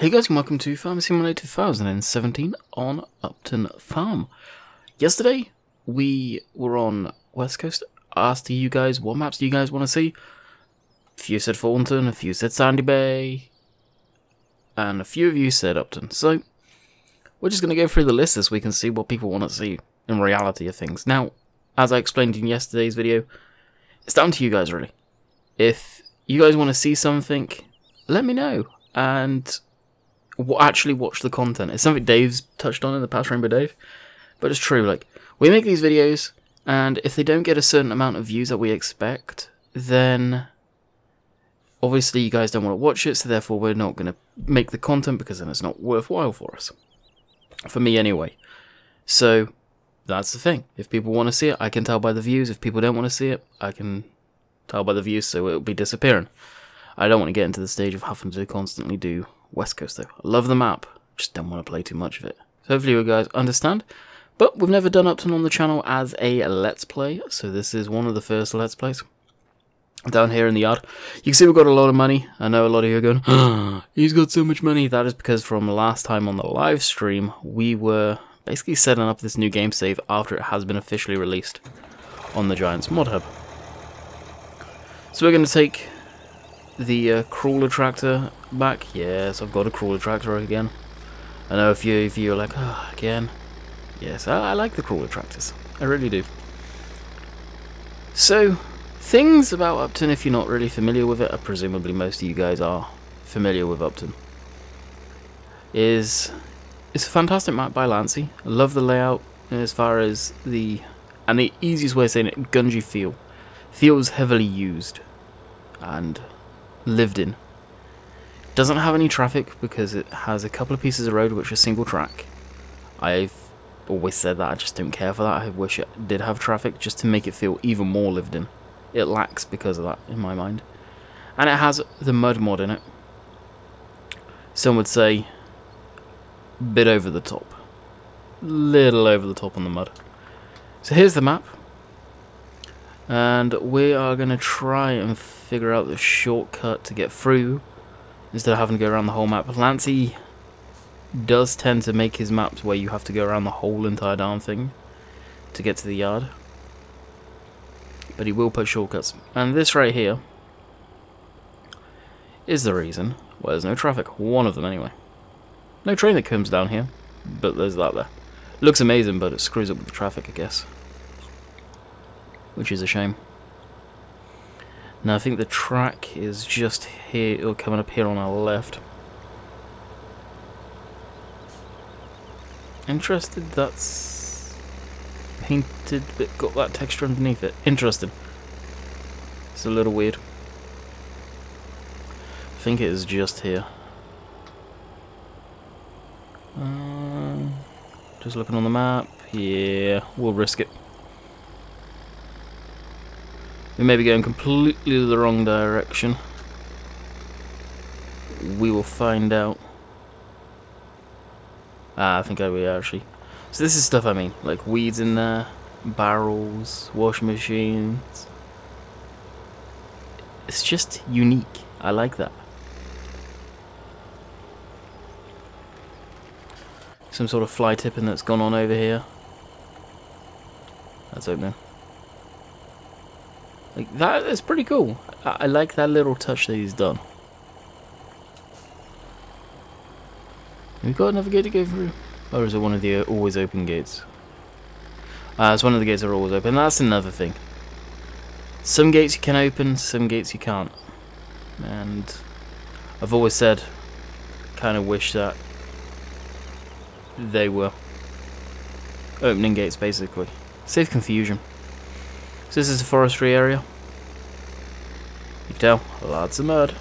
Hey guys, and welcome to Farm Simulator 2017 on Upton Farm. Yesterday, we were on West Coast. I asked you guys, what maps do you guys want to see? A few said Thornton, a few said Sandy Bay, and a few of you said Upton. So, we're just going to go through the list this week and see what people want to see in reality of things. Now, as I explained in yesterday's video, it's down to you guys really. If you guys want to see something, let me know, and actually watch the content. It's something Dave's touched on in the past, Rainbow Dave, but it's true. Like, we make these videos, and if they don't get a certain amount of views that we expect, then obviously you guys don't want to watch it, so therefore we're not going to make the content because then it's not worthwhile for us. For me anyway. So that's the thing. If people want to see it, I can tell by the views. If people don't want to see it, I can tell by the views, so it'll be disappearing. I don't want to get into the stage of having to constantly do West Coast though. I love the map, just don't want to play too much of it. So hopefully you guys understand. But we've never done Upton on the channel as a Let's Play, so this is one of the first Let's Plays. Down here in the yard, you can see we've got a lot of money. I know a lot of you are going, oh, he's got so much money. That is because from last time on the live stream, we were basically setting up this new game save after it has been officially released on the Giants mod hub. So we're going to take the crawler tractor back. Yes, I've got a crawler tractor again. I know if you're like, oh, again. Yes, I like the crawler tractors. I really do. So, things about Upton, if you're not really familiar with it, presumably most of you guys are familiar with Upton, it's a fantastic map by Lancey. I love the layout as far as the easiest way of saying it, Gungy feel. Feels heavily used and lived in. Doesn't have any traffic because it has a couple of pieces of road which are single track. I've always said that I just don't care for that. I wish it did have traffic just to make it feel even more lived in. It lacks because of that in my mind. And it has the mud mod in it. Some would say bit over the top. Little over the top on the mud. So here's the map. And we are going to try and figure out the shortcut to get through instead of having to go around the whole map. Lancey does tend to make his maps where you have to go around the whole entire darn thing to get to the yard. But he will put shortcuts. And this right here is the reason why there's no traffic. One of them anyway. No train that comes down here, but there's that there. Looks amazing, but it screws up with the traffic, I guess. Which is a shame. Now I think the track is just here, or coming up here on our left. Interested, that's painted but got that texture underneath it. Interesting. It's a little weird. I think it is just here. Just looking on the map. Yeah, we'll risk it. We may be going completely the wrong direction. We will find out. I think we are actually. So this is stuff I mean, like weeds in there, barrels, washing machines. It's just unique. I like that. Some sort of fly tipping that's gone on over here. That's opening. Like, that is pretty cool. I like that little touch that he's done. We've got another gate to go through. Or is it one of the always open gates? It's one of the gates that are always open. That's another thing. Some gates you can open, some gates you can't. And I've always said, kind of wish that they were opening gates basically. Save confusion. So this is a forestry area. You can tell, lots of mud.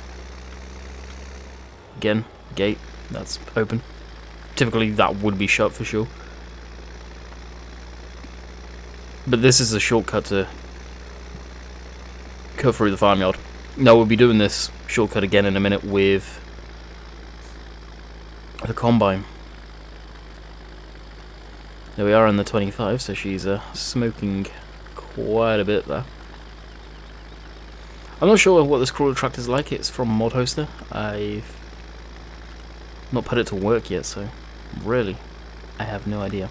Again, gate, that's open. Typically that would be shut for sure. But this is a shortcut to cut through the farmyard. Now we'll be doing this shortcut again in a minute with the combine. There we are in the 25, so she's smoking quite a bit there. I'm not sure what this crawler tractor is like. It's from Mod Hoster. I've not put it to work yet, so really, I have no idea.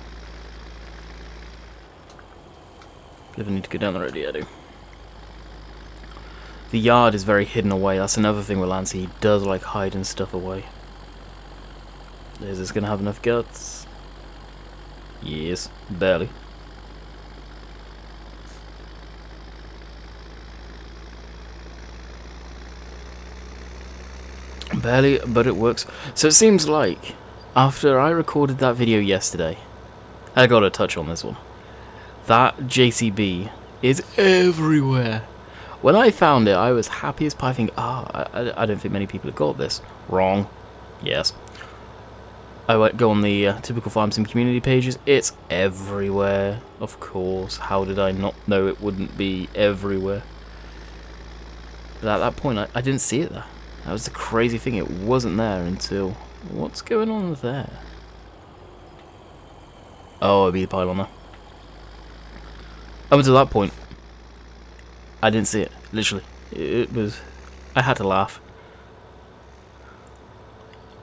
If I need to go down the road, yeah, I do. The yard is very hidden away. That's another thing with Lancey. He does like hiding stuff away. Is this gonna have enough guts? Yes, barely. Barely, but it works. So it seems like after I recorded that video yesterday, I gotta touch on this one. That JCB is everywhere. When I found it, I was happy as pie, thinking, I don't think many people have got this. Wrong. Yes. I went go on the typical farm sim community pages. It's everywhere. Of course. How did I not know it wouldn't be everywhere? But at that point, I didn't see it there. That was the crazy thing. It wasn't there until... What's going on there? Oh, it'd be the pylon there. Up until that point, I didn't see it. Literally. It was... I had to laugh.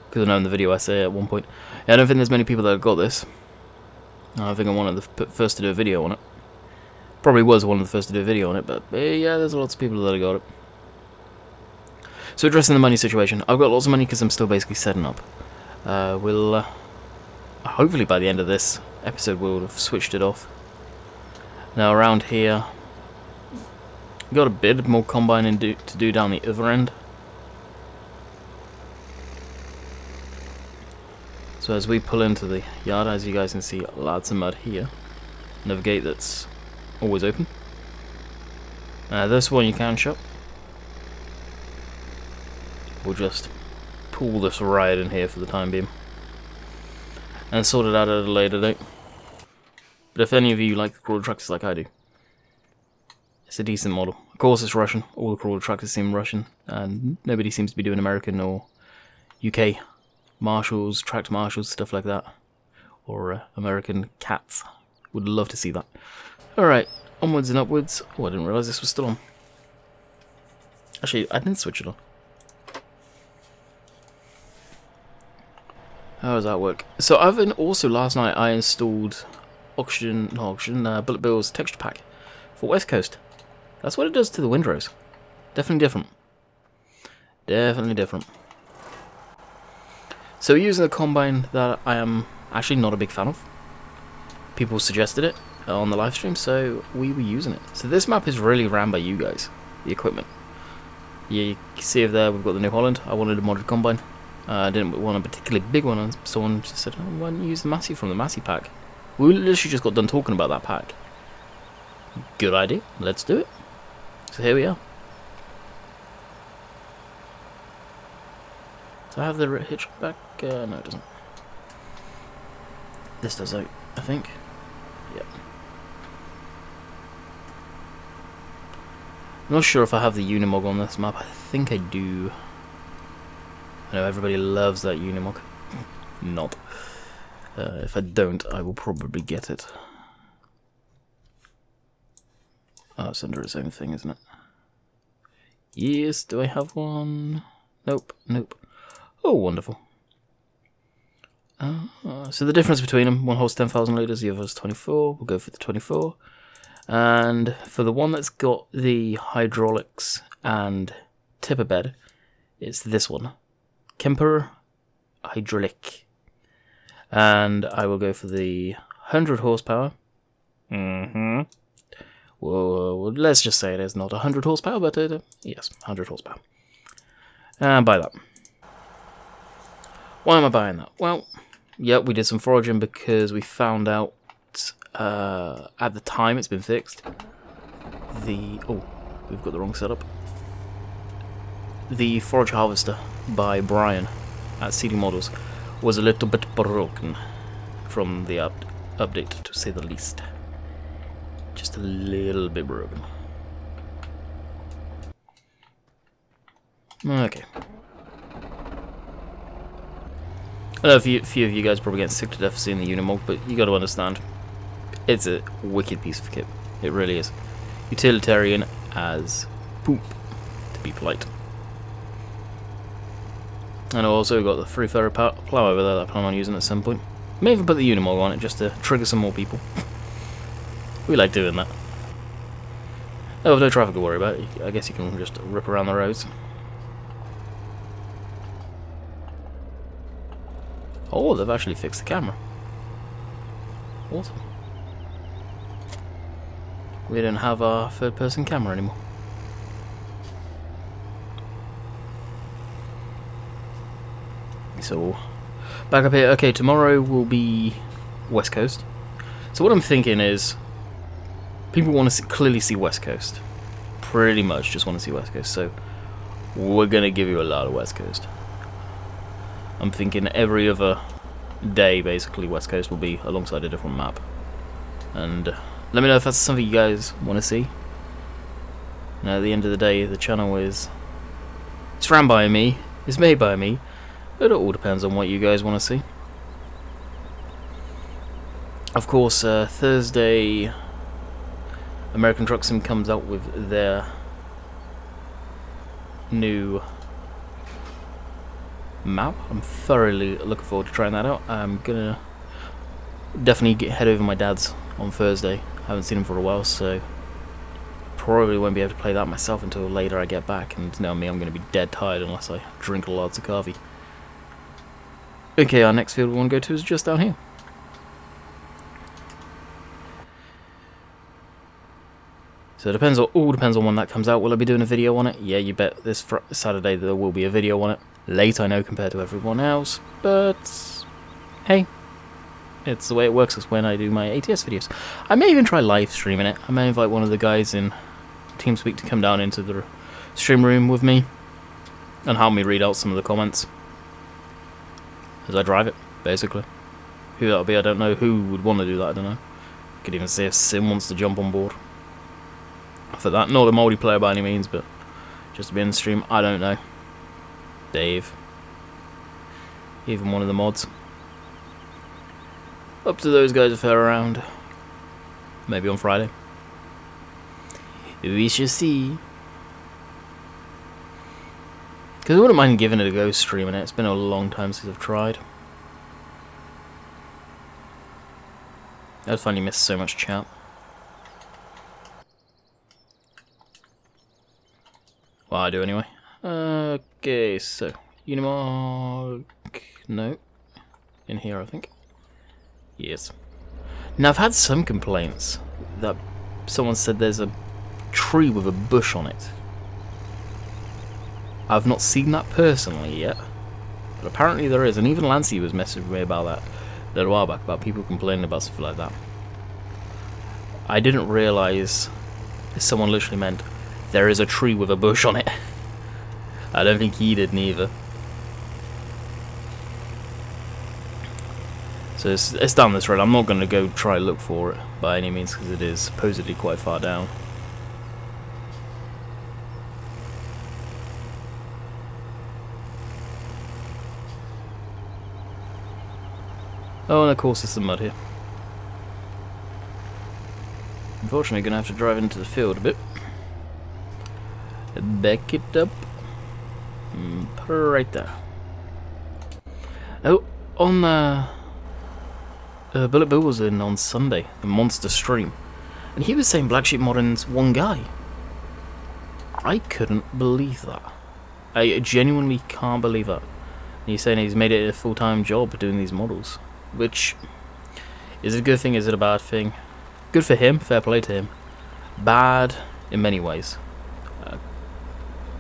Because I know in the video I say at one point, yeah, I don't think there's many people that have got this. I think I'm one of the first to do a video on it. Probably was one of the first to do a video on it, but yeah, there's lots of people that have got it. So addressing the money situation, I've got lots of money because I'm still basically setting up. We'll hopefully by the end of this episode we'll have switched it off. Now around here, got a bit more combining to do down the other end. So as we pull into the yard, as you guys can see, lots of mud here. Another gate that's always open. This one you can shut. We'll just pull this right in here for the time being and sort it out at a later date. But if any of you like the crawler tractors like I do, it's a decent model. Of course it's Russian. All the crawler tractors seem Russian, and nobody seems to be doing American or UK marshals, tractor marshals, stuff like that, or American cats. Would love to see that. Alright, onwards and upwards. Oh, I didn't realise this was still on. Actually, I didn't switch it on. How does that work? So also last night I installed Bullet Bill's texture pack for West Coast. That's what it does to the windrows. Definitely different. Definitely different. So using a combine that I am actually not a big fan of. People suggested it on the live stream, so we were using it. So this map is really ran by you guys, the equipment. Yeah, you can see over there we've got the New Holland. I wanted a modded combine. I didn't want a particularly big one, and someone just said, oh, why don't you use the Massey from the Massey pack? We literally just got done talking about that pack. Good idea, let's do it. So here we are. Do I have the hitch back? No, it doesn't. This does, I think. Yep. I'm not sure if I have the Unimog on this map. I think I do. I know everybody loves that Unimog. Not. If I don't, I will probably get it. Oh, it's under its own thing, isn't it? Yes, do I have one? Nope, nope. Oh, wonderful. So the difference between them, one holds 10,000 litres, the other is 24. We'll go for the 24. And for the one that's got the hydraulics and tipper bed, it's this one. Kemper Hydraulic. And I will go for the 100 horsepower. Well, let's just say it is not 100 horsepower, but yes, 100 horsepower. And buy that. Why am I buying that? Well, yeah, we did some foraging because we found out at the time it's been fixed. Oh, we've got the wrong setup. The forage harvester by Brian at CD Models was a little bit broken from the update, to say the least. Just a little bit broken. Okay. I know a few of you guys probably getting sick to death of seeing the Unimog, but you got to understand, it's a wicked piece of kit. It really is. Utilitarian as poop, to be polite. And I've also got the 3-furrow plough over there that I plan on using at some point. May even put the Unimog on it just to trigger some more people. We like doing that. Oh, no traffic to worry about. I guess you can just rip around the roads. Oh, they've actually fixed the camera. Awesome. We don't have our third-person camera anymore. So, back up here. Okay, tomorrow will be West Coast. So what I'm thinking is, people want to clearly see West Coast. Pretty much just want to see West Coast. So, we're going to give you a lot of West Coast. I'm thinking every other day, basically, West Coast will be alongside a different map. And let me know if that's something you guys want to see. Now, at the end of the day, the channel is... it's ran by me. It's made by me. But it all depends on what you guys want to see. Of course, Thursday, American Truck Sim comes out with their new map. I'm thoroughly looking forward to trying that out. I'm gonna definitely head over to my dad's on Thursday. I haven't seen him for a while, so probably won't be able to play that myself until later I get back. And now me, I'm gonna be dead tired unless I drink lots of coffee. Okay, our next field we want to go to is just down here. So it depends. All depends on when that comes out. Will I be doing a video on it? Yeah, you bet. This Saturday there will be a video on it. Late, I know, compared to everyone else, but hey, it's the way it works. It's when I do my ATS videos. I may even try live streaming it. I may invite one of the guys in TeamSpeak to come down into the stream room with me and help me read out some of the comments as I drive it, basically. Who that'll be, I don't know. Who would want to do that, I don't know. Could even see if Sim wants to jump on board for that. Not a multiplayer by any means, but just to be in the stream, I don't know. Dave. Even one of the mods. Up to those guys if they're around. Maybe on Friday. We shall see. Because I wouldn't mind giving it a go streaming it. It's been a long time since I've tried. I'd finally miss so much chat. Well, I do anyway. Okay, so Unimog, no, in here I think. Yes. Now I've had some complaints that someone said there's a tree with a bush on it. I've not seen that personally yet, but apparently there is, and even Lancey was messaging me about that a little while back, about people complaining about stuff like that. I didn't realise someone literally meant there is a tree with a bush on it. I don't think he did neither. So it's down this road. I'm not going to go try to look for it by any means because it is supposedly quite far down. Oh, and of course there's some mud here. Unfortunately, going to have to drive into the field a bit. Back it up. Put it right there. Oh, on Bullet Bill was in on Sunday, the monster stream, and he was saying Black Sheep Modding's one guy. I couldn't believe that. I genuinely can't believe that. And he's saying he's made it a full-time job doing these models, which is it a good thing? Is it a bad thing? Good for him. Fair play to him. Bad in many ways.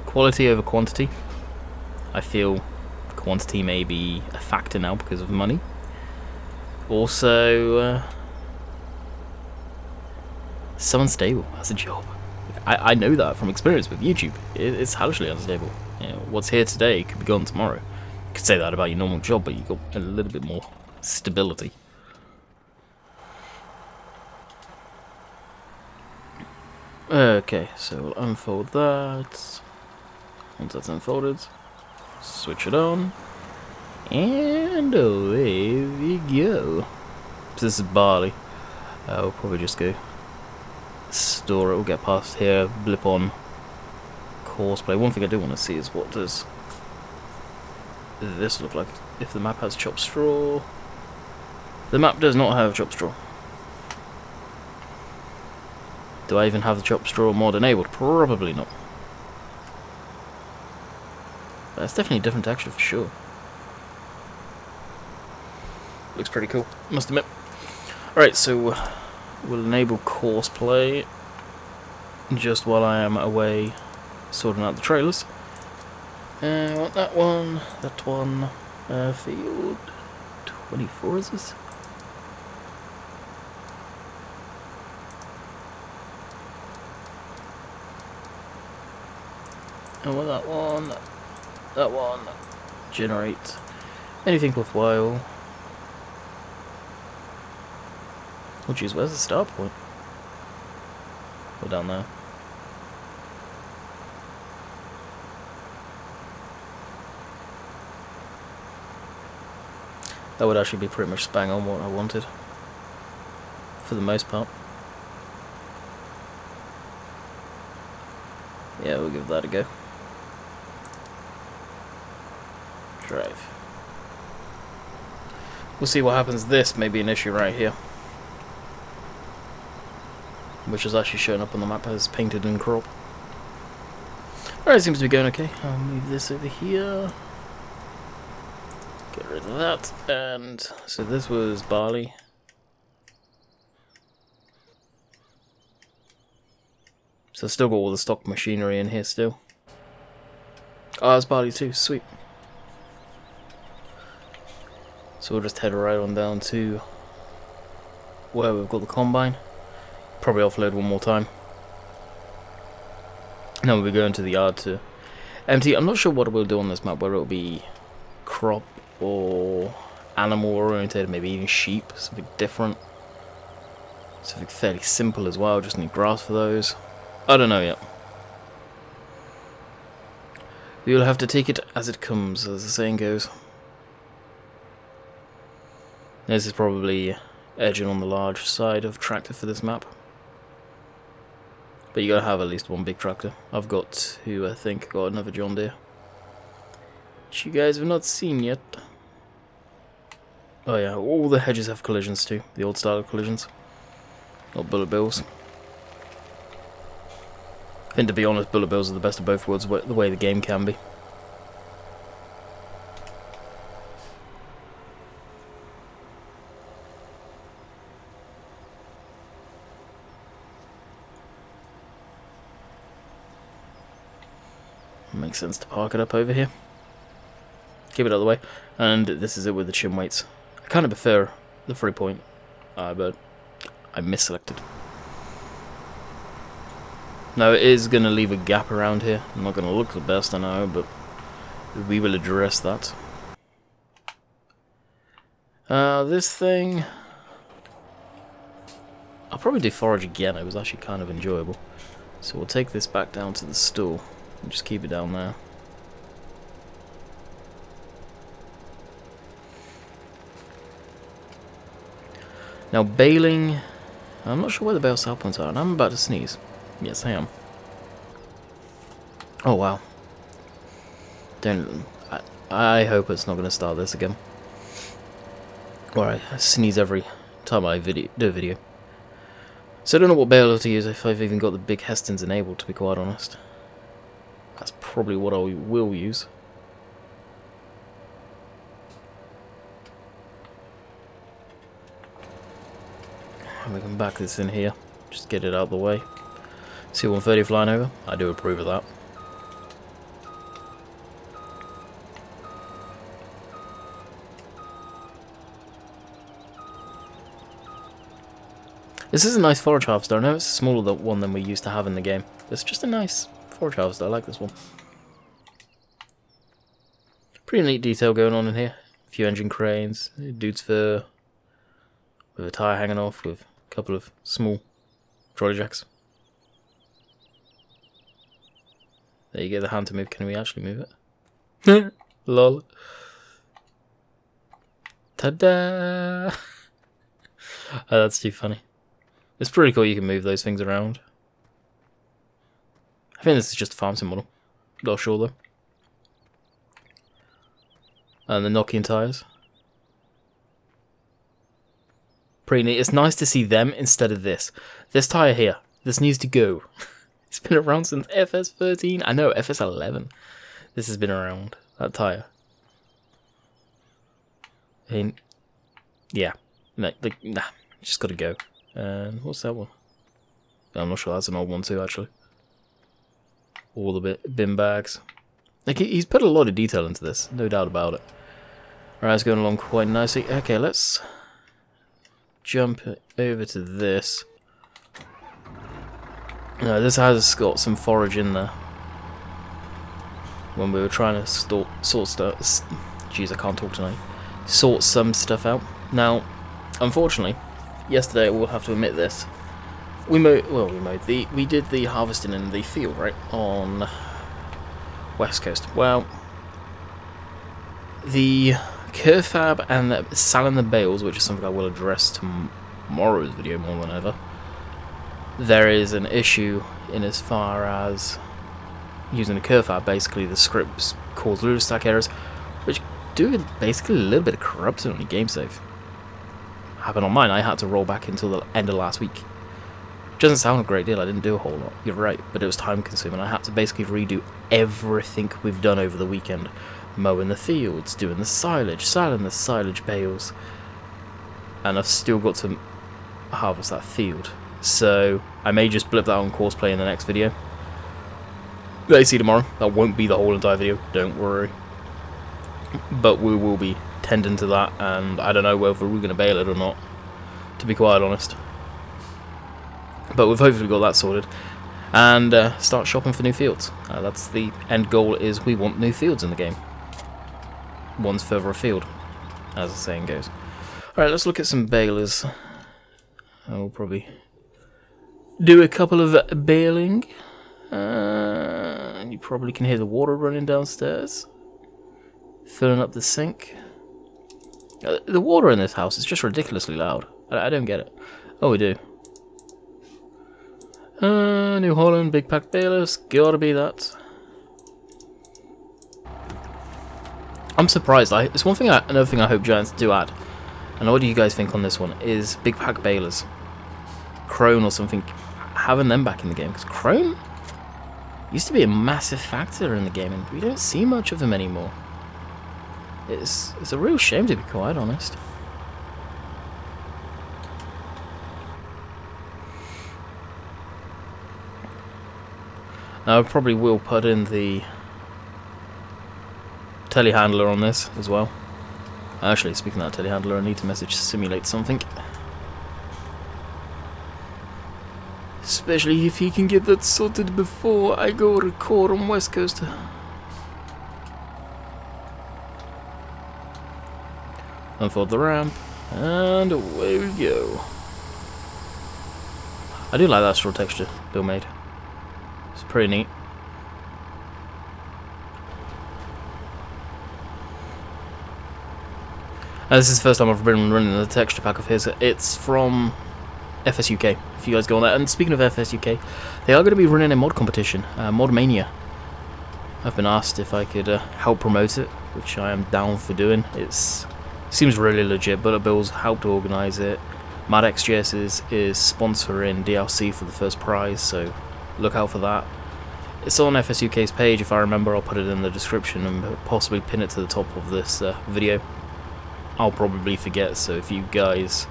Quality over quantity. I feel quantity may be a factor now because of money. Also, so unstable as a job. I know that from experience with YouTube. It's hellishly unstable. You know, what's here today could be gone tomorrow. You could say that about your normal job, but you've got a little bit more stability. Okay, so we'll unfold that. Once that's unfolded, switch it on, and away we go. So this is barley. We'll probably just go store it. We'll get past here, blip on courseplay. One thing I do want to see is what does this look like if the map has chopped straw? The map does not have chopped straw. Do I even have the chopped straw mod enabled? Probably not. But it's definitely a different texture for sure. Looks pretty cool, must admit. Alright, so we'll enable course play just while I am away sorting out the trailers. I want that one, field 24 is this? I want that one, generate anything worthwhile. Oh jeez, where's the start point? Or down there. That would actually be pretty much bang on what I wanted, for the most part. Yeah, we'll give that a go. Drive. We'll see what happens. This may be an issue right here, which is actually showing up on the map as painted in crop. Alright, seems to be going okay. I'll move this over here. Get rid of that. And so this was barley. So I've still got all the stock machinery in here still. Oh, it's barley too. Sweet. So we'll just head right on down to where we've got the combine. Probably offload one more time. Now we'll be going to the yard to empty. I'm not sure what we'll do on this map, whether it'll be crop or animal oriented, maybe even sheep, something different. Something fairly simple as well, just need grass for those. I don't know yet. You'll have to take it as it comes, as the saying goes. This is probably edging on the large side of tractor for this map. But you gotta have at least one big tractor. I've got two, I think. Got another John Deere, which you guys have not seen yet. Oh yeah, all the hedges have collisions too. The old style of collisions. Not bullet bills. I think, to be honest, bullet bills are the best of both worlds, the way the game can be. Makes sense to park it up over here. Keep it out of the way. And this is it with the chin weights. I kind of prefer the 3-point, but I misselected. Now it is going to leave a gap around here. I'm not going to look the best, I know, but we will address that. This thing, I'll probably do forage again. It was actually kind of enjoyable. So we'll take this back down to the stall and just keep it down there. Now baling, I'm not sure where the bale sell points are, and I'm about to sneeze. Yes, I am. Oh wow. I hope it's not going to start this again. Or I sneeze every time I do a video. So I don't know what bale to use, if I've even got the big Hestons enabled, to be quite honest. That's probably what I will use. And we can back this in here, just get it out of the way. C-130 flying over, I do approve of that. This is a nice forage harvester. I know it's a smaller one than we used to have in the game. It's just a nice forage harvester, I like this one. Pretty neat detail going on in here. A few engine cranes, dude's fur, with a tyre hanging off, with a couple of small trolley jacks. There you go, the hand to move. Can we actually move it? Lol. Ta-da! Oh, that's too funny. It's pretty cool you can move those things around. I think this is just a farm sim model. Not sure though. And the Nokian tyres. Pretty neat. It's nice to see them instead of this. This tyre here. This needs to go. It's been around since FS13. I know, FS11. This has been around. That tyre. I mean, yeah. Nah, just gotta go. And what's that one? I'm not sure, that's an old one too, actually. All the bin bags. Like, he's put a lot of detail into this, no doubt about it. Alright, it's going along quite nicely. Okay, let's jump over to this. No, this has got some forage in there. When we were trying to sort stuff. Jeez, I can't talk tonight. Sort some stuff out. Now, unfortunately, yesterday I will have to admit this. We did the harvesting in the field, right, on West Coast. Well, the Kerfab and selling the bales, which is something I will address tomorrow's video more than ever. There is an issue in as far as using the Kerfab. Basically, the scripts cause loader stack errors, which do basically a little bit of corruption on your game save. Happened on mine. I had to roll back until the end of last week. Doesn't sound a great deal, I didn't do a whole lot, you're right, but it was time consuming. I had to basically redo everything we've done over the weekend. Mowing the fields, doing the silage, selling the silage bales, and I've still got to harvest that field. So I may just blip that on courseplay in the next video that I see tomorrow. That won't be the whole entire video, don't worry. But we will be tending to that, and I don't know whether we're going to bail it or not, to be quite honest. But we've hopefully got that sorted, and start shopping for new fields. That's the end goal, is we want new fields in the game. One's further afield, as the saying goes. Alright, let's look at some balers. I'll probably do a couple of baling. You probably can hear the water running downstairs, filling up the sink. The water in this house is just ridiculously loud. I don't get it. Oh, we do. New Holland, big pack balers, gotta be that. I'm surprised. It's one thing. Another thing I hope Giants do add, and what do you guys think on this one? Is big pack balers, Crone or something, having them back in the game? Because Crone used to be a massive factor in the game, and we don't see much of them anymore. It's a real shame, to be quite honest. Now, I probably will put in the telehandler on this as well. Actually, speaking of that telehandler, I need to message simulate something. Especially if he can get that sorted before I go record on West Coast. Unfold the ramp, and away we go. I do like that straw texture Bill made. It's pretty neat. This is the first time I've been running the texture pack of his. It's from FSUK, if you guys go on that. And speaking of FSUK, they are going to be running a mod competition, Mod Mania. I've been asked if I could help promote it, which I am down for doing. It seems really legit. Bullet Bills helped organise it. MadXJS is sponsoring DLC for the first prize, so look out for that. It's on FSUK's page. If I remember, I'll put it in the description and possibly pin it to the top of this video. I'll probably forget, so if you guys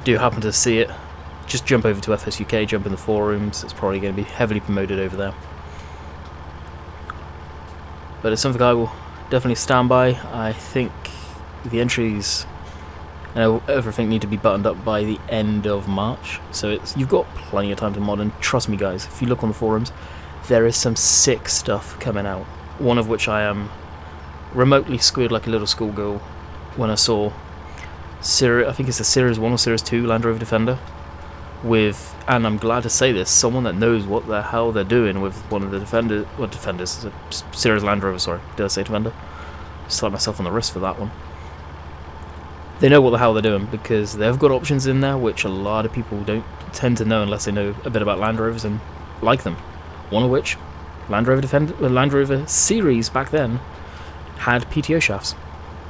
do happen to see it, just jump over to FSUK, jump in the forums. It's probably going to be heavily promoted over there. But it's something I will definitely stand by. I think the entries and everything need to be buttoned up by the end of March, so you've got plenty of time to mod, and trust me guys, if you look on the forums, there is some sick stuff coming out, one of which I am remotely squealed like a little schoolgirl when I saw I think it's a Series 1 or Series 2 Land Rover Defender with, and I'm glad to say this, someone that knows what the hell they're doing with one of the Defenders, Series Land Rover, sorry, did I say Defender? Slapped myself on the wrist for that one. They know what the hell they're doing, because they've got options in there which a lot of people don't tend to know unless they know a bit about Land Rovers and like them. One of which, Land Rover Defender, Land Rover series back then, had PTO shafts.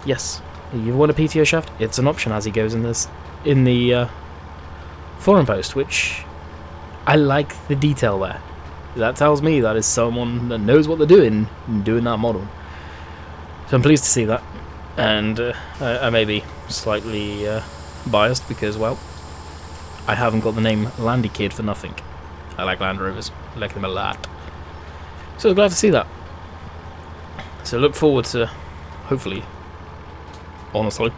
Yes, you want a PTO shaft? It's an option as he goes in the forum post, which I like the detail there. That tells me that is someone that knows what they're doing that model. So I'm pleased to see that, and I may be slightly biased because, well, I haven't got the name Landy Kid for nothing. I like Land Rovers, I like them a lot. So I'm glad to see that. So look forward to, hopefully, honestly,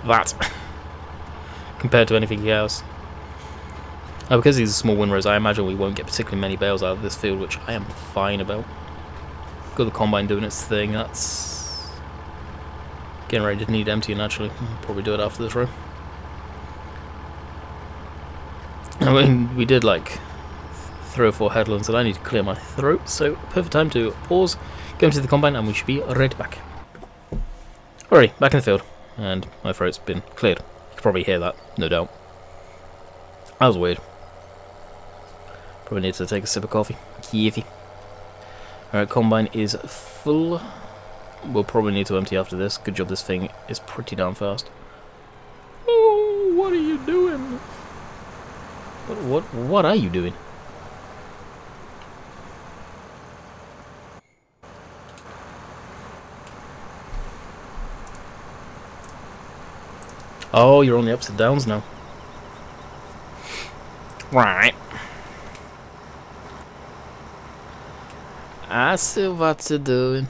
that compared to anything else. Because these are small windrows, I imagine we won't get particularly many bales out of this field, which I am fine about. Got the combine doing its thing, that's getting ready to need emptying naturally. Probably do it after this row. I mean, we did like 3 or 4 headlands and I need to clear my throat, so perfect time to pause, go into the combine, and we should be right back. Alright, back in the field, and my throat's been cleared. You can probably hear that, no doubt. That was weird. Probably need to take a sip of coffee. Kiffy. Alright, combine is full. We'll probably need to empty after this. Good job, this thing is pretty damn fast. Oh, what are you doing? What are you doing? Oh, you're on the ups and downs now. Right. I see what you're doing.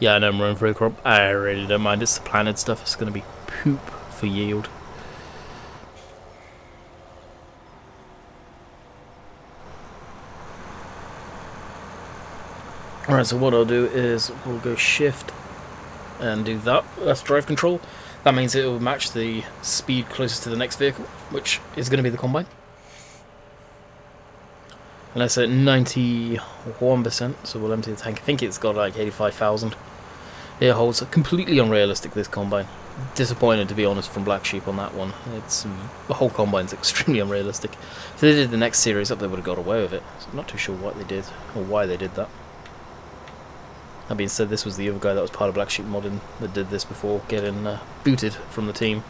Yeah, I know I'm running for a crop. I really don't mind. It's the planted stuff. It's going to be poop for yield. Alright, so what I'll do is we'll go shift and do that. That's drive control. That means it will match the speed closest to the next vehicle, which is going to be the combine. And that's at 91%, so we'll empty the tank. I think it's got like 85,000 air holes. Completely unrealistic, this combine. Disappointed, to be honest, from Black Sheep on that one. It's the whole combine's extremely unrealistic. If they did the next series up, they would have got away with it. So I'm not too sure what they did or why they did that. That being said, this was the other guy that was part of Black Sheep modding that did this before getting booted from the team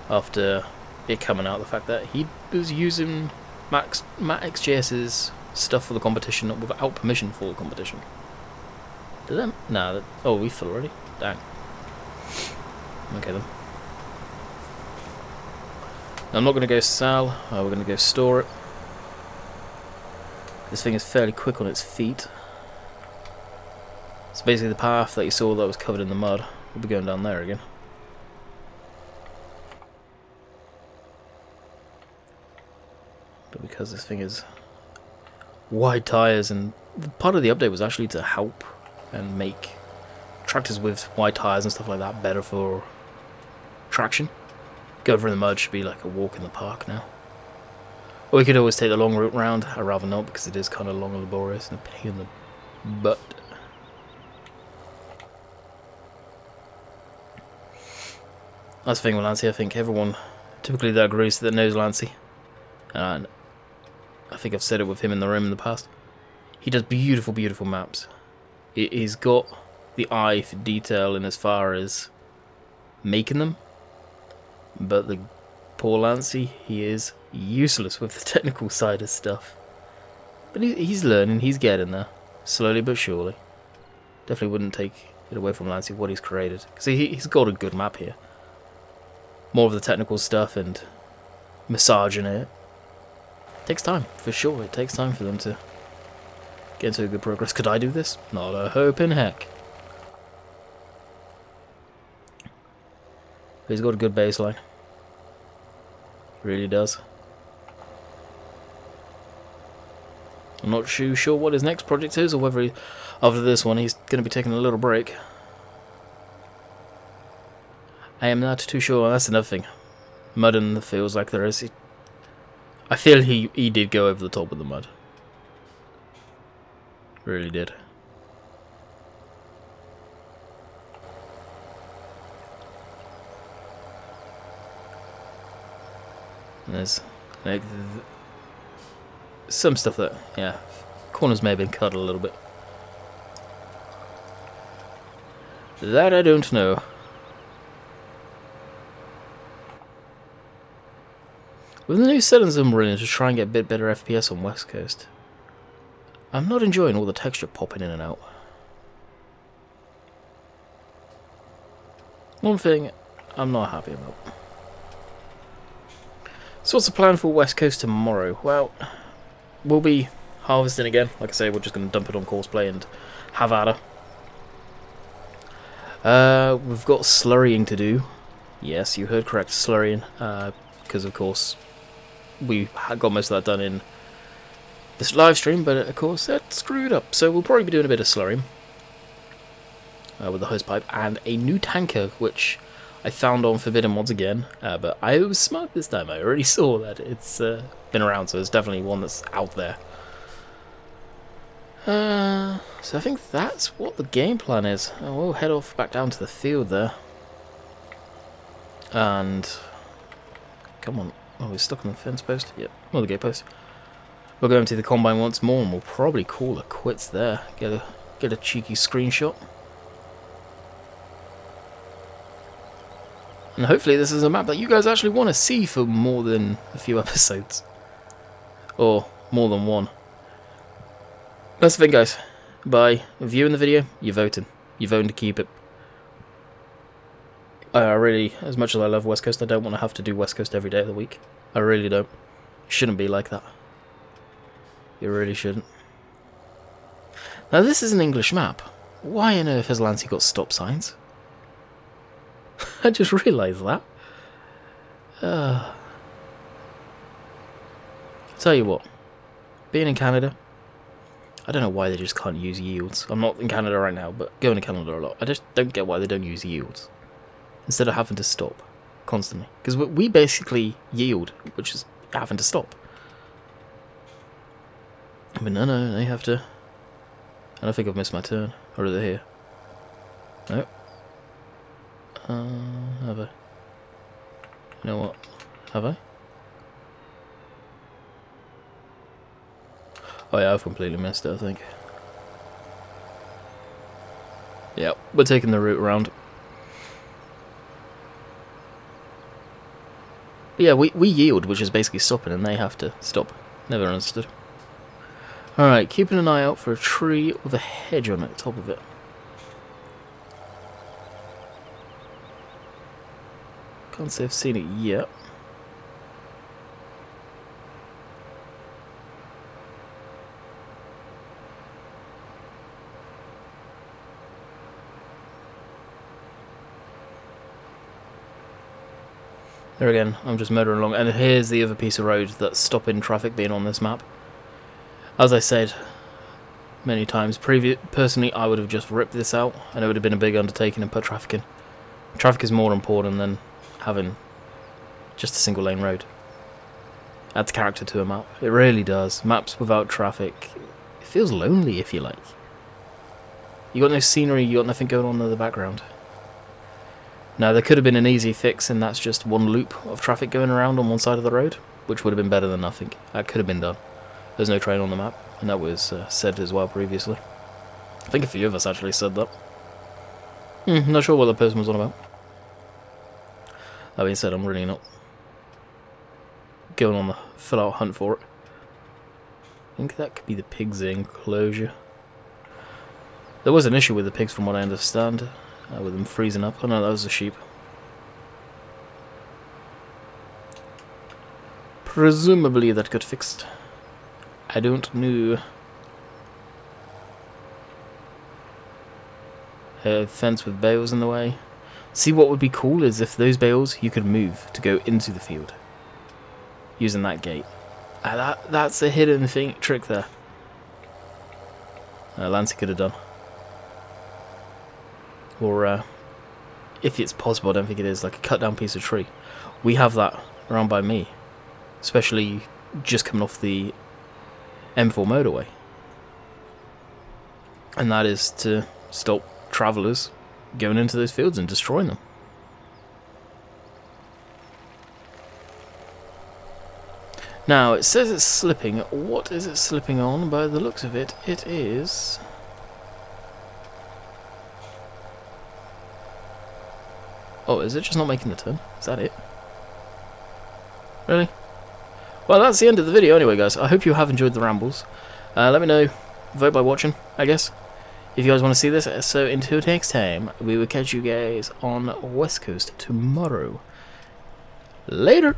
after it coming out. The fact that he was using Matt XJS's stuff for the competition without permission for the competition. Did that? Nah. Oh, we full already? Dang. Okay then. I'm not going to go Sal. We're going to go store it. This thing is fairly quick on its feet. So basically the path that you saw that was covered in the mud, we'll be going down there again. But because this thing is wide tyres, and part of the update was actually to help and make tractors with wide tyres and stuff like that better for traction. Go over in the mud should be like a walk in the park now. Or we could always take the long route round. I'd rather not because it is kind of long and laborious and a pain in the butt. That's the thing with Lancy. I think everyone typically that agrees that knows Lancy, and I think I've said it with him in the room in the past, he does beautiful, beautiful maps. He's got the eye for detail in as far as making them, but the poor Lancy, he is useless with the technical side of stuff. But he's learning, he's getting there, slowly but surely. Definitely wouldn't take it away from Lancy what he's created, because he's got a good map here. More of the technical stuff and massaging it. Takes time, for sure. It takes time for them to get into a good progress. Could I do this? Not a hope in heck. But he's got a good baseline. Really does. I'm not too sure what his next project is, or whether after this one he's going to be taking a little break. I am not too sure. That's another thing. Mud in the fields like there is. I feel he did go over the top of the mud. Really did. And there's like some stuff that, yeah, corners may have been cut a little bit. That I don't know. With the new settings I'm running to try and get a bit better FPS on West Coast, I'm not enjoying all the texture popping in and out. One thing I'm not happy about. So what's the plan for West Coast tomorrow? Well, we'll be harvesting again. Like I say, we're just going to dump it on Courseplay and have at her. We've got slurrying to do. Yes, you heard correct, slurrying. Because of course we got most of that done in this live stream, but of course that screwed up. So we'll probably be doing a bit of slurrying with the hose pipe and a new tanker, which I found on Forbidden Mods again. But I was smart this time. I already saw that it's been around, so it's definitely one that's out there. So I think that's what the game plan is. We'll head off back down to the field there. And come on. Oh, we're stuck on the fence post. Yep, or the gate post. We'll go empty the combine once more, and we'll probably call it quits there. Get a cheeky screenshot. And hopefully this is a map that you guys actually want to see for more than a few episodes. Or more than one. That's the thing, guys. By viewing the video, you're voting. You're voting to keep it. I really, as much as I love West Coast, I don't want to have to do West Coast every day of the week. I really don't. It shouldn't be like that. You really shouldn't. Now this is an English map. Why on earth has Lancy got stop signs? I just realised that. Tell you what. Being in Canada, I don't know why they just can't use yields. I'm not in Canada right now, but going to Canada a lot. I just don't get why they don't use yields instead of having to stop constantly. Because we basically yield, which is having to stop. But no, they have to. I don't think I've missed my turn. Or are they here? Nope. Have I? You know what? Have I? Oh yeah, I've completely missed it, I think. Yeah, we're taking the route around. But yeah, we yield, which is basically stopping, and they have to stop. Never understood. Alright, keeping an eye out for a tree with a hedge on it, top of it. Can't say I've seen it yet. There again, I'm just motoring along, and here's the other piece of road that's stopping traffic being on this map. As I said many times, personally I would have just ripped this out, and it would have been a big undertaking and put traffic in. Traffic is more important than having just a single lane road. Adds character to a map. It really does. Maps without traffic, it feels lonely if you like. You got no scenery, you got nothing going on in the background. Now there could have been an easy fix, and that's just one loop of traffic going around on one side of the road, which would have been better than nothing. That could have been done. There's no train on the map, and that was said as well previously. I think a few of us actually said that. Not sure what the person was on about. That being said, I'm really not going on the full-out hunt for it. I think that could be the pigs' enclosure. There was an issue with the pigs from what I understand, with them freezing up. Oh no, that was the sheep. Presumably that got fixed. I don't know. A fence with bales in the way. See, what would be cool is if those bales you could move to go into the field using that gate. That's a hidden trick there. Lancy could have done. Or if it's possible, I don't think it is, like a cut down piece of tree. We have that around by me, especially just coming off the M4 motorway, and that is to stop travellers going into those fields and destroying them. Now it says it's slipping. What is it slipping on? By the looks of it, it is Oh, is it just not making the turn? Is that it? Really? Well, that's the end of the video anyway, guys. I hope you have enjoyed the rambles. Let me know. Vote by watching, I guess. If you guys want to see this. So until next time, we will catch you guys on West Coast tomorrow. Later!